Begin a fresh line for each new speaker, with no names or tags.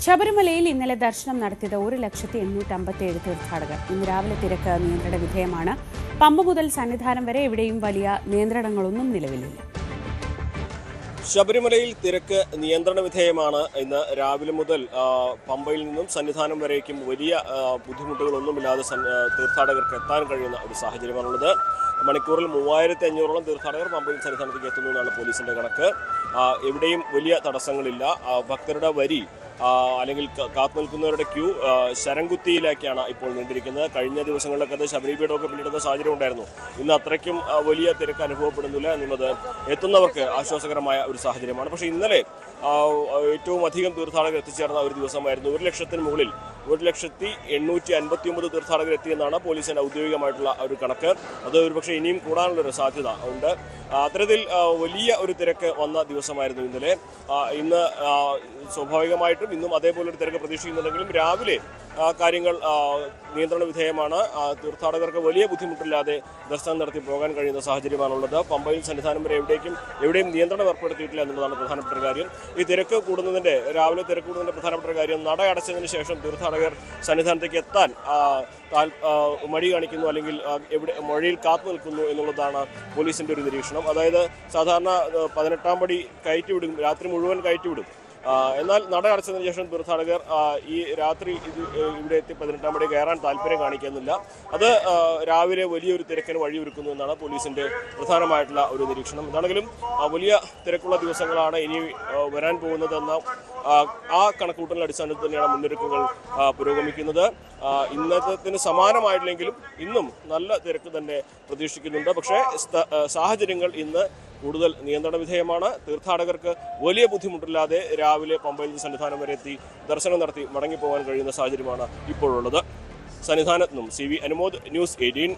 ശബരിമലയിൽ ഇന്നലെ ദർശനം നടത്തിയത് 1,857 തീർത്ഥാടകർ. ഇന്ന് രാവിലെ തിരക്ക് നിയന്ത്രണ വിധേയമാണ്. പമ്പ മുതൽ സന്നിധാനം വരെ എവിടെയും വലിയ നിയന്ത്രണങ്ങളൊന്നും നിലവിലില്ല.
ശബരിമലയിൽ തിരക്ക് നിയന്ത്രണ വിധേയമാണ്. ഇന്ന് രാവിലെ മുതൽ പമ്പയിൽ നിന്നും സന്നിധാനം വരേക്കും വലിയ ബുദ്ധിമുട്ടുകളൊന്നുമില്ലാതെ തീർത്ഥാടകർക്ക് എത്താൻ കഴിയുന്ന ഒരു സാഹചര്യമാണുള്ളത്. മണിക്കൂറിൽ 3500ഓളം തീർത്ഥാടകർ പമ്പയിൽ സന്നിധാനത്തേക്ക് എത്തുന്നു എന്നാണ് പോലീസിന്റെ കണക്ക്. എവിടെയും വലിയ തടസ്സങ്ങളില്ല. ഭക്തരുടെ വരി അല്ലെങ്കിൽ കാത്തു നിൽക്കുന്നവരുടെ ക്യൂ ശരംകുത്തിയിലേക്കാണ് ഇപ്പോൾ നീണ്ടിരിക്കുന്നത്. കഴിഞ്ഞ ദിവസങ്ങളിലൊക്കെ അത് ശബരിപീഠമൊക്കെ പിന്നിടുന്ന സാഹചര്യം ഉണ്ടായിരുന്നു. ഇന്ന് അത്രയ്ക്കും വലിയ തിരക്ക് അനുഭവപ്പെടുന്നില്ല എന്നുള്ളത് എത്തുന്നവർക്ക് ആശ്വാസകരമായ ഒരു സാഹചര്യമാണ്. പക്ഷേ ഇന്നലെ ഏറ്റവും അധികം തീർത്ഥാടകർ എത്തിച്ചേർന്ന ഒരു ദിവസമായിരുന്നു. 1,00,000-ന് മുകളിൽ 1,859 തീർത്ഥാടകർ എത്തിയെന്നാണ് പോലീസിന്റെ ഔദ്യോഗികമായിട്ടുള്ള ഒരു കണക്ക്. അത് ഒരുപക്ഷെ ഇനിയും കൂടാനുള്ളൊരു സാധ്യത ഉണ്ട്. അത്തരത്തിൽ വലിയ ഒരു തിരക്ക് വന്ന ദിവസമായിരുന്നു ഇന്നലെ. ഇന്ന് സ്വാഭാവികമായിട്ടും ഇന്നും അതേപോലെ ഒരു തിരക്ക് പ്രതീക്ഷിക്കുന്നുണ്ടെങ്കിലും രാവിലെ കാര്യങ്ങൾ നിയന്ത്രണ വിധേയമാണ്. തീർത്ഥാടകർക്ക് വലിയ ബുദ്ധിമുട്ടില്ലാതെ ദർശനം നടത്തി പോകാൻ കഴിയുന്ന സാഹചര്യമാണുള്ളത്. പമ്പയിൽ സന്നിധാനം വരെ എവിടെയും നിയന്ത്രണം ഏർപ്പെടുത്തിയിട്ടില്ല എന്നുള്ളതാണ് പ്രധാനപ്പെട്ട കാര്യം. ഈ തിരക്ക് കൂടുന്നതിൻ്റെ രാവിലെ തിരക്ക് കൂടുന്നതിൻ്റെ പ്രധാനപ്പെട്ട കാര്യം നട അടച്ചതിന് ശേഷം തീർത്ഥാടകർ സന്നിധാനത്തേക്ക് എത്താൻ മടി കാണിക്കുന്നു, അല്ലെങ്കിൽ മഴയിൽ കാത്തു നിൽക്കുന്നു എന്നുള്ളതാണ് പോലീസിൻ്റെ ഒരു നിരീക്ഷണം. അതായത് സാധാരണ 18-ാം പടി കയറ്റിവിടും, രാത്രി മുഴുവൻ കയറ്റിവിടും. എന്നാൽ നട അടച്ചതിന് ശേഷം തീർത്ഥാടകർ ഈ രാത്രി ഇവിടെ എത്തി 18-ാം പടി കയറാൻ താല്പര്യം കാണിക്കുന്നില്ല. അത് രാവിലെ വലിയൊരു തിരക്കിന് വഴിയൊരുക്കുന്നു എന്നാണ് പോലീസിന്റെ പ്രധാനമായിട്ടുള്ള ഒരു നിരീക്ഷണം. എന്താണെങ്കിലും വലിയ തിരക്കുള്ള ദിവസങ്ങളാണ് ഇനി വരാൻ പോകുന്നതെന്ന ആ കണക്കൂട്ടലിന്റെ അടിസ്ഥാനത്തിൽ തന്നെയാണ് മുന്നൊരുക്കങ്ങൾ പുരോഗമിക്കുന്നത്. ഇന്നത്തെ സമാനമായിട്ടില്ലെങ്കിലും ഇന്നും നല്ല തിരക്ക് തന്നെ പ്രതീക്ഷിക്കുന്നുണ്ട്. പക്ഷേ സാഹചര്യങ്ങൾ ഇന്ന് കൂടുതൽ നിയന്ത്രണ വിധേയമാണ്. തീർത്ഥാടകർക്ക് വലിയ ബുദ്ധിമുട്ടില്ലാതെ രാവിലെ പമ്പയിൽ നിന്ന് സന്നിധാനം വരെ എത്തി ദർശനം നടത്തി മടങ്ങിപ്പോകാൻ കഴിയുന്ന സാഹചര്യമാണ് ഇപ്പോഴുള്ളത്. സന്നിധാനത്ത് നിന്നും CV അനുമോദ്, ന്യൂസ് 18.